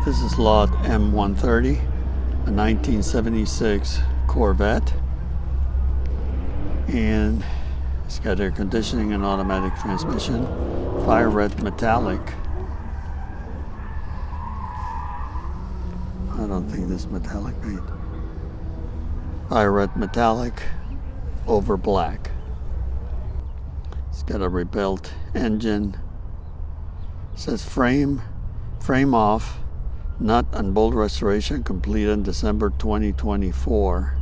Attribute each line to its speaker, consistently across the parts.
Speaker 1: This is lot M130, a 1976 Corvette, and it's got air conditioning and automatic transmission, fire red metallic. I don't think this is metallic paint. Fire red metallic over black. It's got a rebuilt engine. It says frame off, nut and bolt restoration complete in December 2024.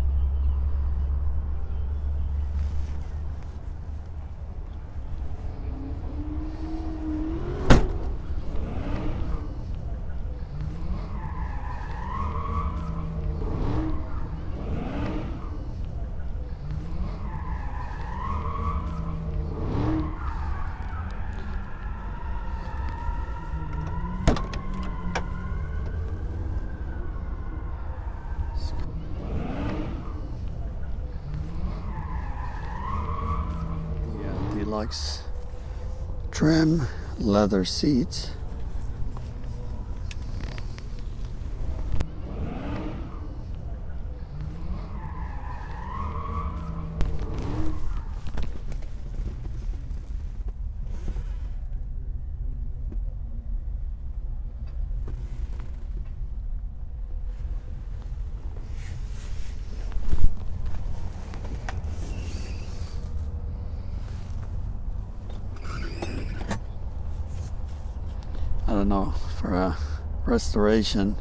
Speaker 1: Deluxe trim, leather seats. I don't know, for a restoration,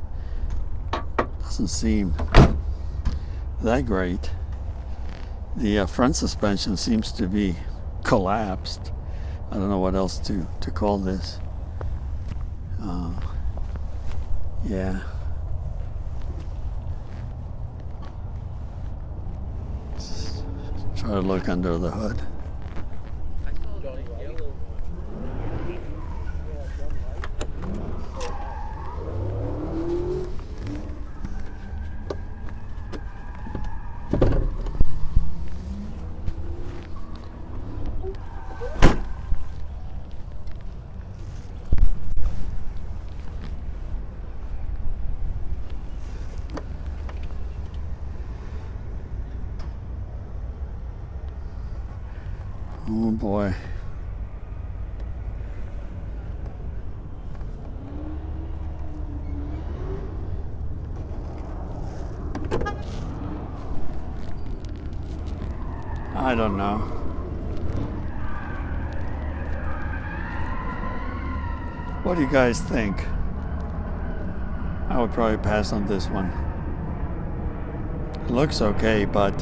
Speaker 1: doesn't seem that great. The front suspension seems to be collapsed. I don't know what else to call this. Yeah. Let's try to look under the hood. Oh boy. I don't know. What do you guys think? I would probably pass on this one. It looks okay, but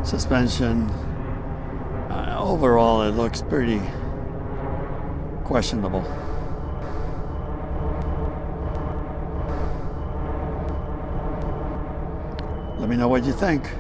Speaker 1: suspension, overall it looks pretty questionable. Let me know what you think.